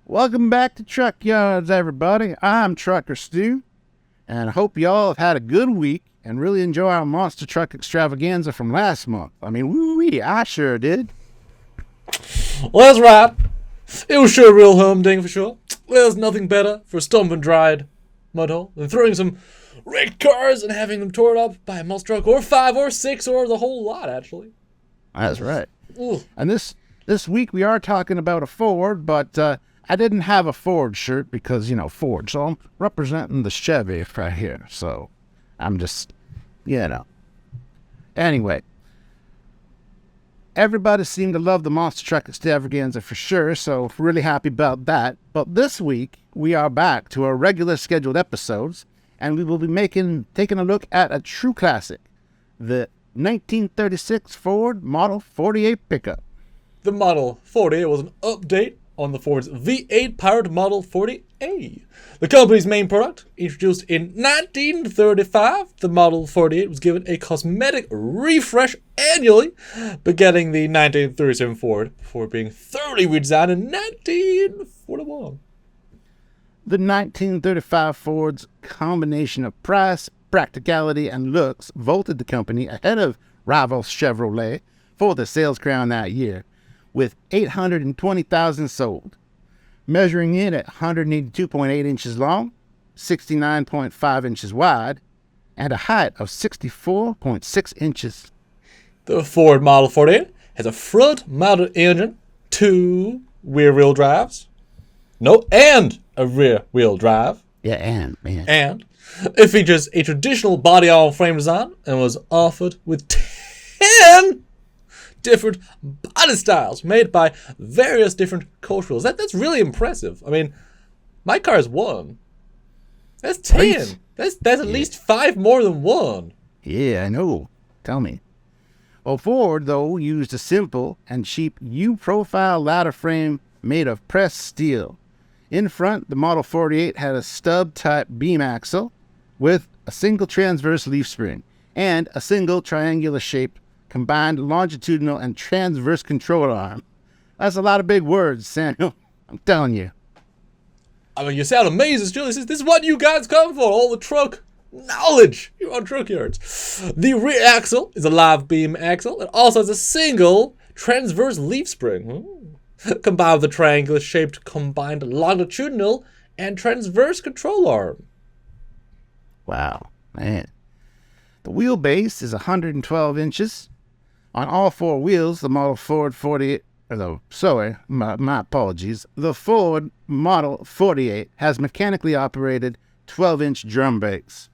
Welcome back to Truckyards, everybody. I'm Trucker Stu, and I hope y'all have had a good week and really enjoy our monster truck extravaganza from last month. I mean, woo-wee, I sure did. Well, that's right. It was sure a real humding for sure. There's nothing better for a stump and dried mud hole than throwing some wrecked cars and having them torn up by a monster truck, or 5 or 6 or the whole lot, actually. That's right. Ooh. And this week we are talking about a Ford, but I didn't have a Ford shirt because, Ford. So I'm representing the Chevy right here. So I'm just, Anyway, everybody seemed to love the monster truck extravaganza for sure, so really happy about that. But this week, we are back to our regular scheduled episodes, and we will be taking a look at a true classic, the 1936 Ford Model 48 pickup. The Model 48 was an update on the Ford's V8-powered Model 40A. The company's main product, introduced in 1935, the Model 48 was given a cosmetic refresh annually, beginning the 1937 Ford before being thoroughly redesigned in 1941. The 1935 Ford's combination of price, practicality, and looks vaulted the company ahead of rival Chevrolet for the sales crown that year, with 820,000 sold, measuring in at 182.8 inches long, 69.5 inches wide, and a height of 64.6 inches. The Ford Model 48 has a front-mounted engine, 2 rear-wheel drives, and a rear-wheel drive. Yeah, and it features a traditional body-on-frame design and was offered with 10 different body styles made by various different cultures. That's really impressive. I mean, my car is 1. That's 10. Right. That's at least 5 more than 1. Yeah, I know. Tell me. Well, Ford, though, used a simple and cheap U-profile ladder frame made of pressed steel. In front, the Model 48 had a stub-type beam axle with a single transverse leaf spring and a single triangular-shaped combined longitudinal and transverse control arm. That's a lot of big words, Samuel. I'm telling you. I mean, you sound amazing, Stu. This is what you guys come for, all the truck knowledge. You're on Truckyards. The rear axle is a live beam axle. It also has a single transverse leaf spring, combined with a triangular-shaped combined longitudinal and transverse control arm. Wow, man. The wheelbase is 112 inches. On all 4 wheels, the Model Ford 48, my apologies. The Ford Model 48 has mechanically operated 12-inch drum brakes.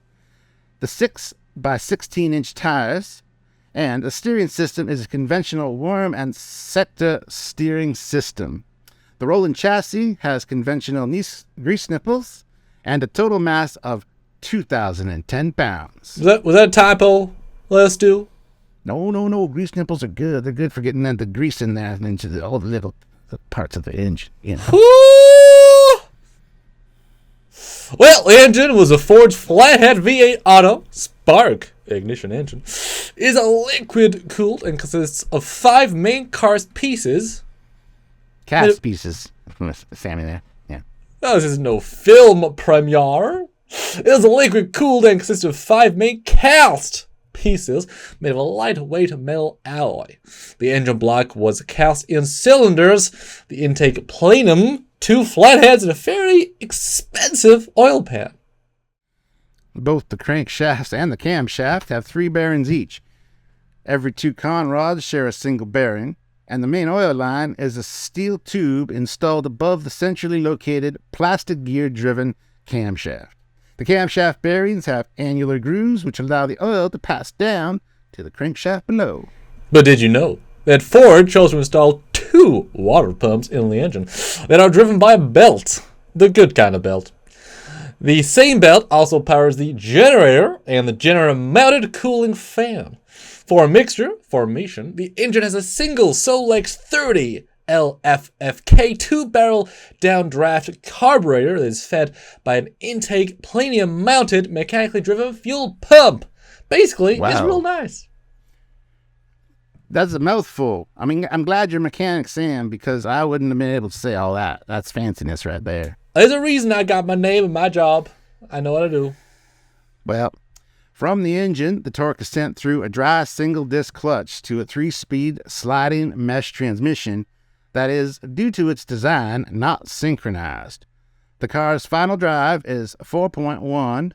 The 6 by 16-inch tires and the steering system is a conventional worm and sector steering system. The rolling chassis has conventional grease nipples and a total mass of 2,010 pounds. Was that a typo, last Stu? No. Grease nipples are good. They're good for getting the grease in there and into all the little parts of the engine, Well, the engine was a Ford's flathead V8 Auto Spark ignition engine. It is a liquid-cooled and consists of 5 main cast pieces. Cast pieces, Sammy there. Yeah. Oh, this is no film premiere. It is a liquid-cooled and consists of 5 main cast pieces made of a lightweight metal alloy. The engine block was cast in cylinders, the intake plenum, 2 flatheads, and a fairly expensive oil pan. Both the crankshafts and the camshaft have 3 bearings each. Every 2 con rods share a single bearing, and the main oil line is a steel tube installed above the centrally located plastic gear-driven camshaft. The camshaft bearings have annular grooves which allow the oil to pass down to the crankshaft below. But did you know that Ford chose to install 2 water pumps in the engine that are driven by a belt, the good kind of belt? The same belt also powers the generator and the generator-mounted cooling fan. For a mixture formation, the engine has a single Solex 30 LFFK 2-barrel downdraft carburetor that is fed by an intake planium-mounted mechanically driven fuel pump. Basically, It's real nice. That's a mouthful. I mean, I'm glad you're mechanic Sam because I wouldn't have been able to say all that. That's fanciness right there. There's a reason I got my name and my job. I know what I do. Well, from the engine, the torque is sent through a dry single-disc clutch to a 3-speed sliding mesh transmission that is, due to its design, not synchronized. The car's final drive is 4.1,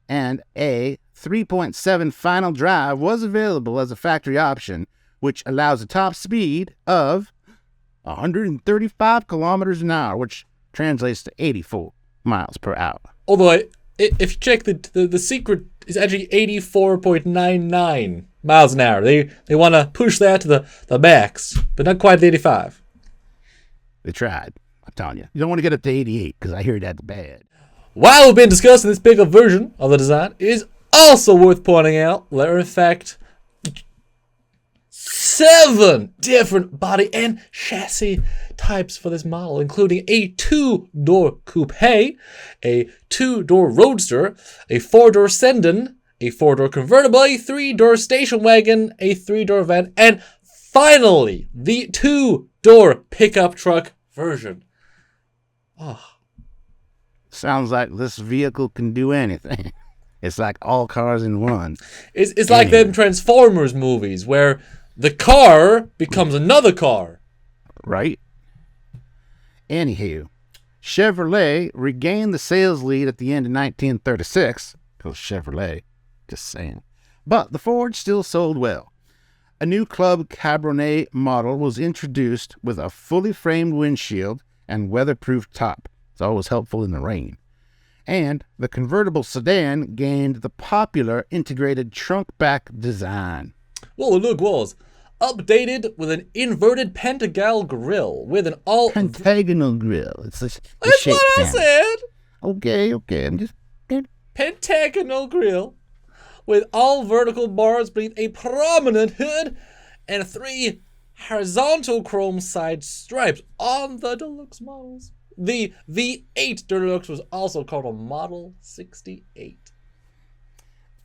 and a 3.7 final drive was available as a factory option, which allows a top speed of 135 kilometers an hour, which translates to 84 miles per hour. Although, if you check the secret is actually 84.99 miles an hour. They want to push that to the max, but not quite the 85. They tried. I'm telling you. You don't want to get up to 88 because I hear that's bad. While we've been discussing this pickup version of the design, it is also worth pointing out there are in fact 7 different body and chassis types for this model, including a 2-door coupe, a 2-door roadster, a 4-door sedan, a 4-door convertible, a 3-door station wagon, a 3-door van, and finally, the 2-door pickup truck version. Oh. Sounds like this vehicle can do anything. It's like all cars in one. It's like them Transformers movies where the car becomes another car. Right? Anywho, Chevrolet regained the sales lead at the end of 1936. Because Chevrolet, just saying. But the Ford still sold well. A new Club Cabernet model was introduced with a fully framed windshield and weatherproof top. It's always helpful in the rain. And the convertible sedan gained the popular integrated trunk back design. Well, the look was updated with an inverted pentagonal grille with an all... Pentagonal grille. It's the That's shape what I family. said! Okay. I'm just... Pentagonal grille with all vertical bars beneath a prominent hood and 3 horizontal chrome side stripes on the deluxe models. The V8 Deluxe was also called a Model 68.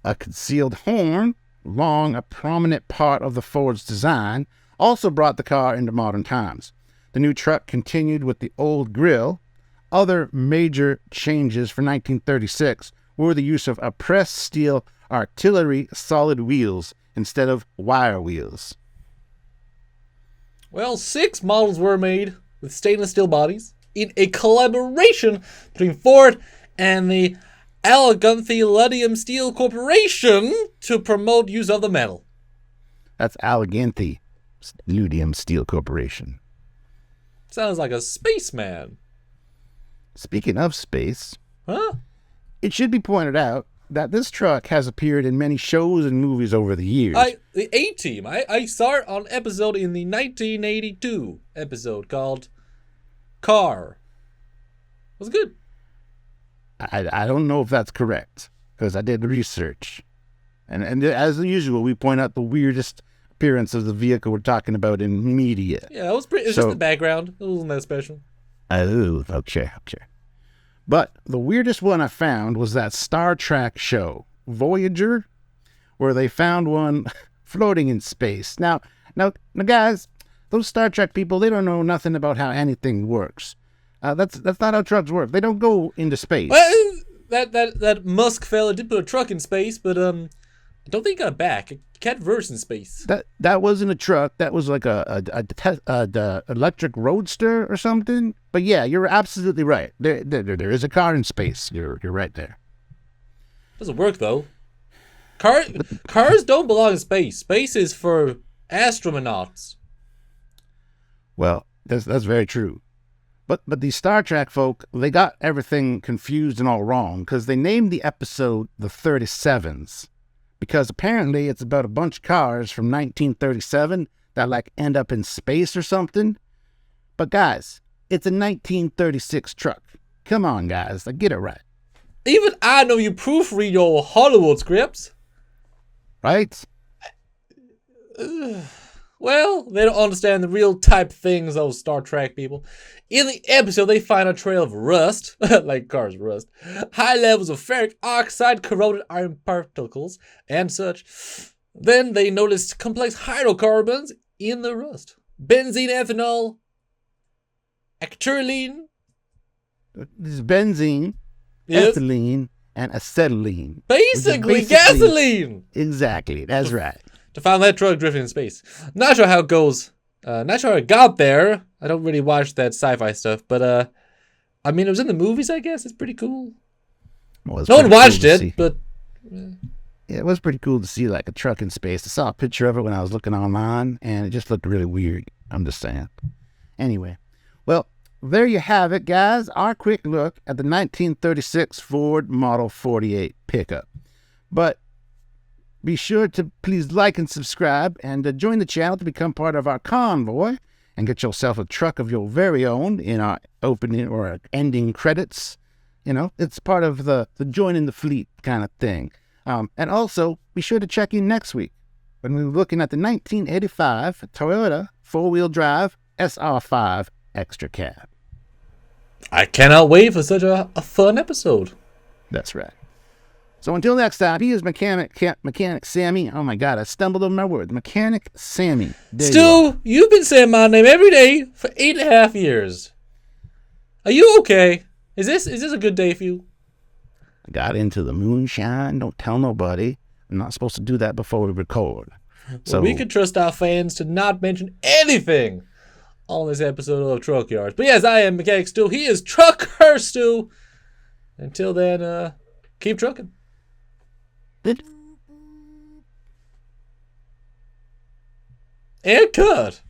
A concealed horn, long a prominent part of the Ford's design, also brought the car into modern times. The new truck continued with the old grille. Other major changes for 1936 were the use of a pressed steel artillery solid wheels instead of wire wheels. Well, 6 models were made with stainless steel bodies in a collaboration between Ford and the Allegheny Ludium Steel Corporation to promote use of the metal. That's Allegheny Ludium Steel Corporation. Sounds like a spaceman. Speaking of space, Huh? it should be pointed out that this truck has appeared in many shows and movies over the years. The A-Team. I saw it on episode in the 1982 episode called Car. It was good. I don't know if that's correct because I did research. And as usual, we point out the weirdest appearance of the vehicle we're talking about in media. Yeah, it was pretty. It was just the background. It wasn't that special. Oh, okay. But the weirdest one I found was that Star Trek show, Voyager, where they found one floating in space. Now, guys, those Star Trek people, they don't know nothing about how anything works. That's not how trucks work. They don't go into space. Well, that Musk fella did put a truck in space, but I don't think he got back. It can't verse in space. That wasn't a truck. That was like a electric roadster or something. But yeah, you're absolutely right. There is a car in space. You're right there. Doesn't work though. Cars don't belong in space. Space is for astronauts. Well, that's very true. But these Star Trek folk, they got everything confused and all wrong because they named the episode the 37s. Because apparently it's about a bunch of cars from 1937 that like end up in space or something. But guys, it's a 1936 truck. Come on, guys, get it right. Even I know you proofread your Hollywood scripts. Right? Well, they don't understand the real type things, those Star Trek people. In the episode, they find a trail of rust, like cars rust, high levels of ferric oxide, corroded iron particles, and such. Then they noticed complex hydrocarbons in the rust. Benzene, ethanol, acetylene. This is benzene, Yes. ethylene, and acetylene. Basically gasoline. Exactly, that's right. To find that truck drifting in space. Not sure how it goes. Not sure how it got there. I don't really watch that sci-fi stuff, but I mean, it was in the movies, I guess. It's pretty cool. Well, No one watched it, but yeah, it was pretty cool to see like a truck in space. I saw a picture of it when I was looking online, and it just looked really weird. I'm just saying. Anyway, well, there you have it, guys. Our quick look at the 1936 Ford Model 48 pickup. But be sure to please like and subscribe, and join the channel to become part of our convoy, and get yourself a truck of your very own in our opening or ending credits. You know, it's part of the joining the fleet kind of thing. And also, be sure to check in next week when we're looking at the 1985 Toyota 4-wheel drive SR5 Extra Cab. I cannot wait for such a fun episode. That's right. So until next time, he is Mechanic Sammy. Oh my God, I stumbled over my words. Mechanic Sammy. There you are. Stu, you've been saying my name every day for 8.5 years. Are you okay? Is this a good day for you? I got into the moonshine. Don't tell nobody. I'm not supposed to do that before we record. Well, we can trust our fans to not mention anything on this episode of Truckyards. But yes, I am Mechanic Stu. He is Trucker Stu. Until then, keep trucking. And cut.